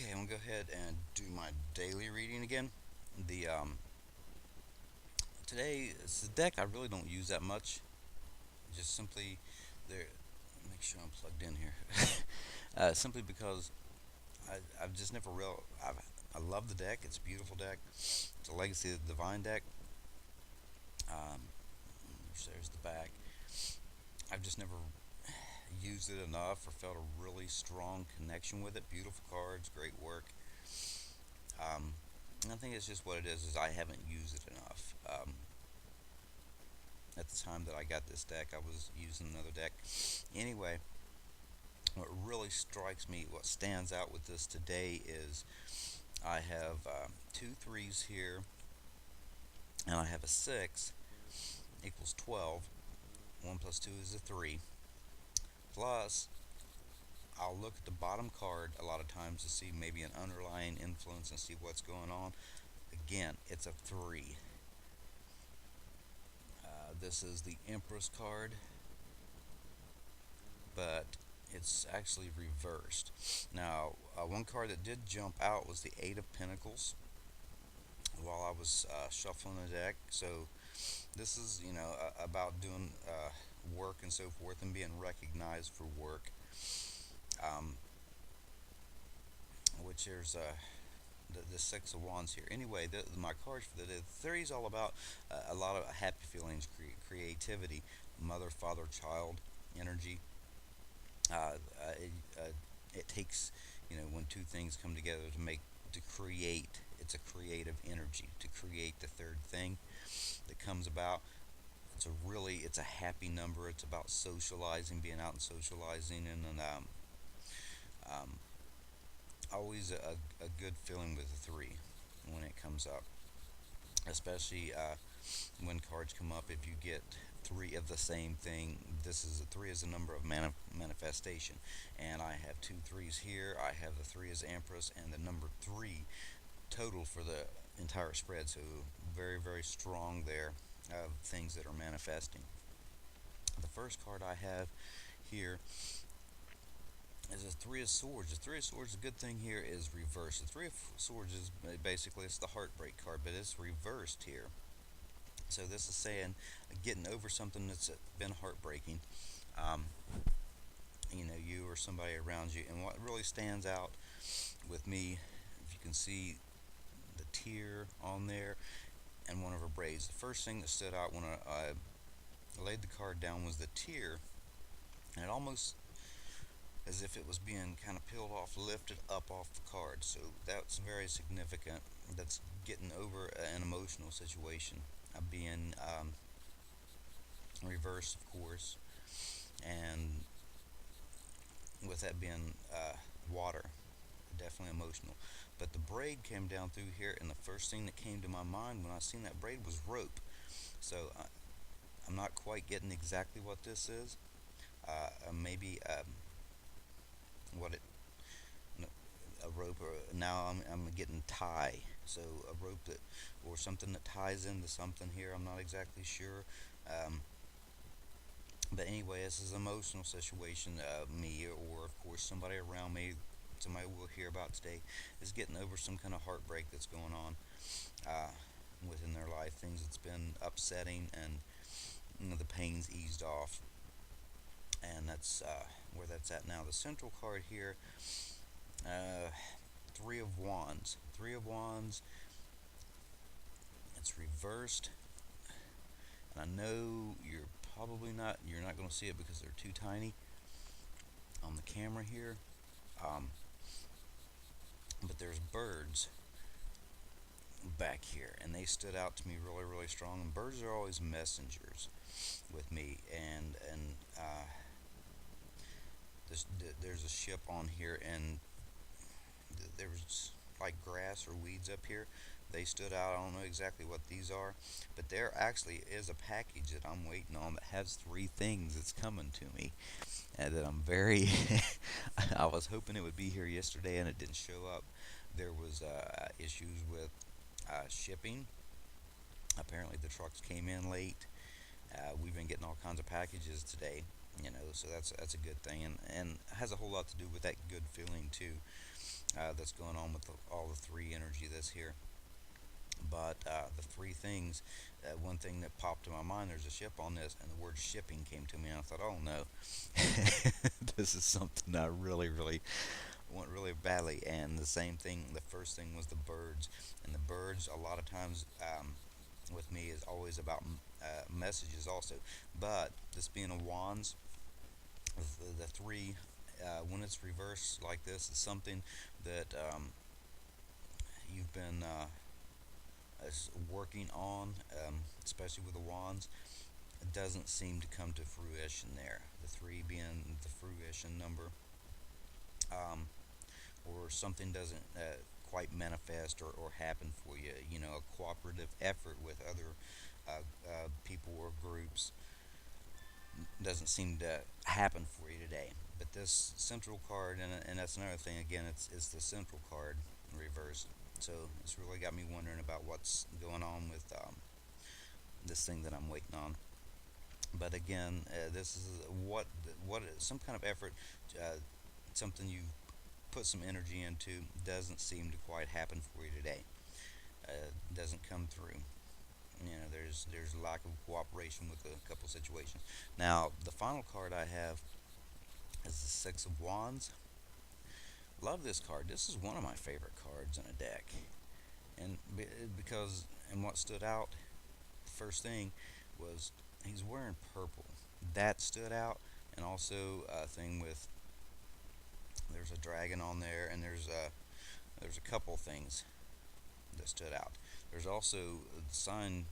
Okay, I'm gonna go ahead and do my daily reading again. The Today it's the deck I really don't use that much. Just simply there. Make sure I'm plugged in here. Simply because I've just never real. I love the deck. It's a beautiful deck. It's a Legacy of the Divine deck. Um, there's the back. I've just never used it enough or felt a really strong connection with it. Beautiful cards, great work. Um, I think it's just what it is I haven't used it enough. At the time that I got this deck, I was using another deck. Anyway, what really strikes me, what stands out with this today is I have two threes here, and I have a six equals 12. 1 plus 2 is a 3. Plus, I'll look at the bottom card a lot of times to see maybe an underlying influence and see what's going on. Again, it's a 3. This is the Empress card, but it's actually reversed. Now, one card that did jump out was the Eight of Pentacles while I was shuffling the deck. So this is, about doing work and so forth and being recognized for work. Um, which there's the Six of Wands here. Anyway, my cards for the theory is all about a lot of happy feelings, creativity, mother, father, child energy. Uh, uh, it, uh, it takes, when two things come together to create. It's a creative energy to create the third thing that comes about. It's a happy number. It's about socializing, being out and socializing, and um, always a good feeling with a three when it comes up, especially when cards come up. If you get three of the same thing, this is a three is a number of manifestation, and I have two threes here. I have the three as Empress and the number three total for the entire spread. So very very strong there of things that are manifesting. The first card I have here is a Three of Swords. The Three of Swords, the good thing here is reversed. The Three of Swords is basically it's the heartbreak card, but it's reversed here. So this is saying getting over something that's been heartbreaking. Um, you or somebody around you. And what really stands out with me, if you can see the tear on there and one of her braids. The first thing that stood out when I laid the card down was the tear, and it almost as if it was being kind of peeled off, lifted up off the card. So that's very significant. That's getting over an emotional situation, being reversed, of course, and with that being water, definitely emotional. But the braid came down through here, and the first thing that came to my mind when I seen that braid was rope. So I'm not quite getting exactly what this is. Maybe what it a rope, or now I'm getting tie. So a rope that or something that ties into something here. I'm not exactly sure. Um, but anyway, this is an emotional situation. Me or of course somebody around me, somebody we'll hear about today, is getting over some kind of heartbreak that's going on uh, within their life. Things that's been upsetting, and the pain's eased off, and that's where that's at now. The central card here. Uh, Three of Wands. Three of Wands. It's reversed, and I know you're not going to see it because they're too tiny on the camera here. Um, but there's birds back here, and they stood out to me really, really strong. And birds are always messengers with me, and there's a ship on here, and there was like grass or weeds up here. They stood out. I don't know exactly what these are, but there actually is a package that I'm waiting on that has three things that's coming to me, and that I'm very. I was hoping it would be here yesterday, and it didn't show up. There was issues with shipping. Apparently, the trucks came in late. We've been getting all kinds of packages today, so that's a good thing, and has a whole lot to do with that good feeling too. that's going on with all the three energy that's here. But the three things, one thing that popped in my mind, there's a ship on this, and the word shipping came to me, and I thought, oh no, this is something I really, really want really badly. And the same thing, the first thing was the birds. And the birds, a lot of times, with me, is always about messages also. But this being a wands, the three, when it's reversed like this, is something that you've been working on, especially with the wands. It doesn't seem to come to fruition there. The three being the fruition number, or something doesn't quite manifest or happen for you. You know, a cooperative effort with other people or groups doesn't seem to happen for you today. But this central card, and that's another thing. Again, it's the central card reversed. So it's really got me wondering about what's going on with this thing that I'm waiting on. But again, this is what some kind of effort, something you put some energy into, doesn't seem to quite happen for you today. Doesn't come through. You know, there's a lack of cooperation with a couple situations. Now, the final card I have is the Six of Wands. Love this card. This is one of my favorite cards in a deck, and because and what stood out, the first thing was he's wearing purple. That stood out, and also a thing with there's a dragon on there, and there's a couple things that stood out. There's also the sign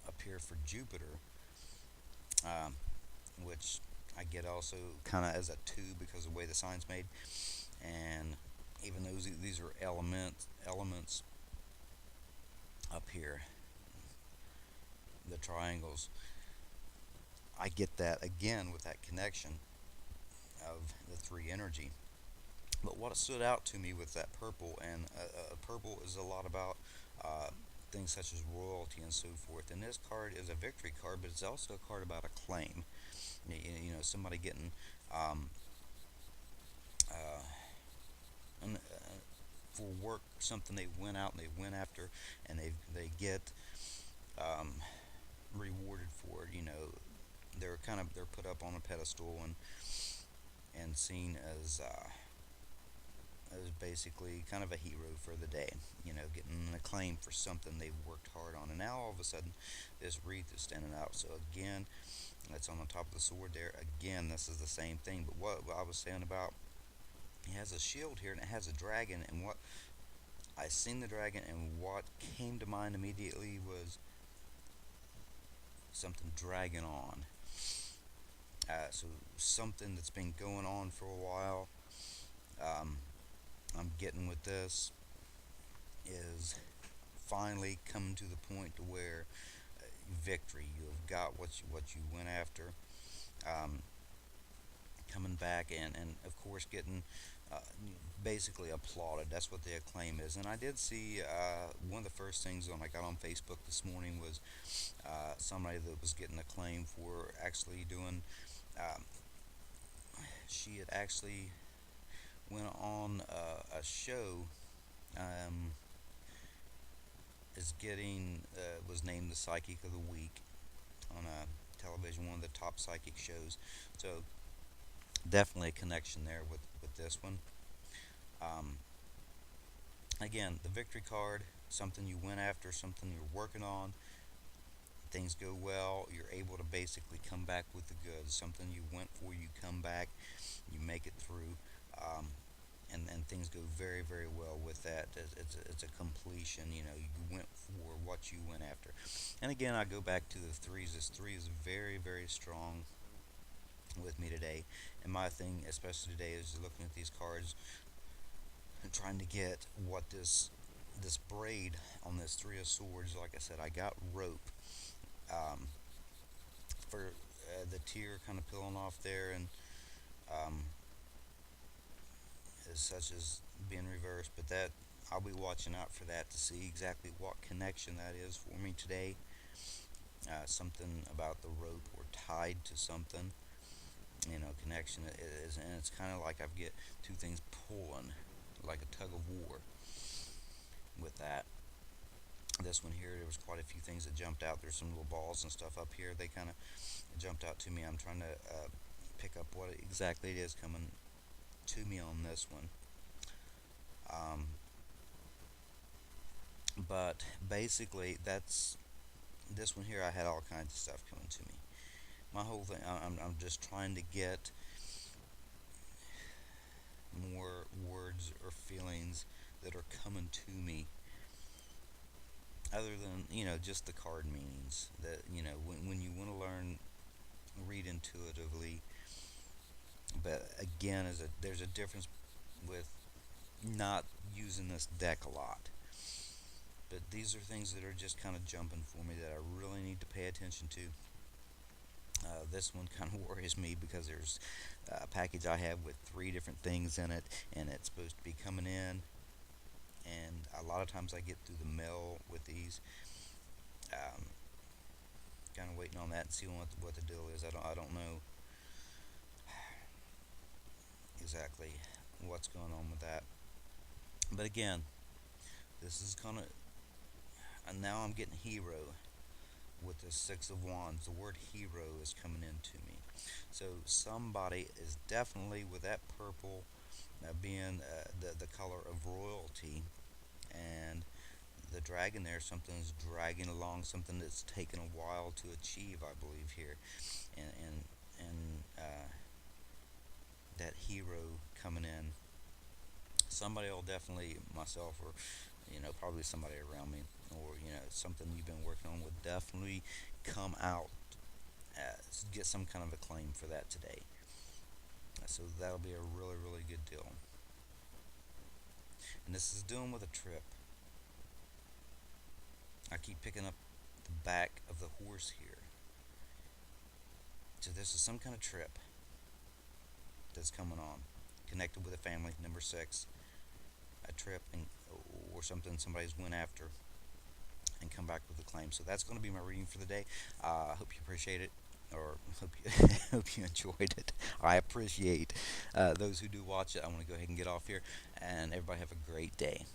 up here for Jupiter, um, which I get also kind of as a two because of the way the sign's made, and even though these are elements up here, the triangles, I get that again with that connection of the three energy. But what stood out to me with that purple, and purple is a lot about uh, things such as royalty and so forth. And this card is a victory card, but it's also a card about a claim. You know, somebody getting um, uh, for work, something they went out and they went after, and they get um, rewarded for it. You know, they're put up on a pedestal and seen as basically kind of a hero for the day, you know, getting an acclaim for something they worked hard on. And now all of a sudden, this wreath is standing out. So again, that's on the top of the sword there. Again, this is the same thing. But what I was saying about, he has a shield here and it has a dragon. And what I seen the dragon, and what came to mind immediately was something dragging on. So something that's been going on for a while. Um, I'm getting with this is finally come to the point to where victory. You have got what you went after. Um, Coming back and of course getting uh, basically applauded. That's what the acclaim is. And I did see one of the first things when I got on Facebook this morning was somebody that was getting acclaim for actually doing. Um, she had actually went on a show. Um, is getting was named the Psychic of the Week on television, one of the top psychic shows. So definitely a connection there with this one. Um, Again, the victory card, something you went after, something you're working on. Things go well, you're able to basically come back with the goods. Something you went for, you come back, you make it through. Um, and things go very, very well with that. It's a completion. You know, you went for what you went after. And again, I go back to the threes. This three is very, very strong with me today. And my thing, especially today, is looking at these cards and trying to get what this braid on this three of swords. Like I said, I got rope um, for the tear kind of peeling off there, and um, as such as being reversed. But that I'll be watching out for that to see exactly what connection that is for me today. Something about the rope or tied to something, you know, connection is, and it's kind of like I get two things pulling. like a tug of war with that. This one here, there was quite a few things that jumped out. There's some little balls and stuff up here. They kind of jumped out to me. I'm trying to pick up what exactly it is coming to me on this one. Um, but basically, that's this one here. I had all kinds of stuff coming to me. My whole thing, I'm just trying to get more words or feelings that are coming to me other than just the card meanings that when you want to learn read intuitively. But again, there's a difference with not using this deck a lot. But these are things that are just kind of jumping for me that I really need to pay attention to. This one kind of worries me because there's a package I have with three different things in it, and it's supposed to be coming in. And a lot of times I get through the mail with these. Um, Kind of waiting on that and seeing what the deal is. I don't know exactly what's going on with that. But again, this is kind of and now I'm getting hero with the Six of Wands. The word hero is coming into me. So somebody is definitely with that purple being the color of royalty, and the dragon there, something's dragging along, something that's taken a while to achieve, I believe here, and that hero coming in. Somebody will definitely, myself or probably somebody around me, or something you've been working on would definitely come out, get some kind of acclaim for that today. So that'll be a really, really good deal. And this is doing with a trip. I keep picking up the back of the horse here. So this is some kind of trip that's coming on, connected with a family. Number six, a trip or something somebody's went after and come back with a claim. So that's going to be my reading for the day. I hope you appreciate it, or hope you hope you enjoyed it. I appreciate those who do watch it. I want to go ahead and get off here, and everybody have a great day.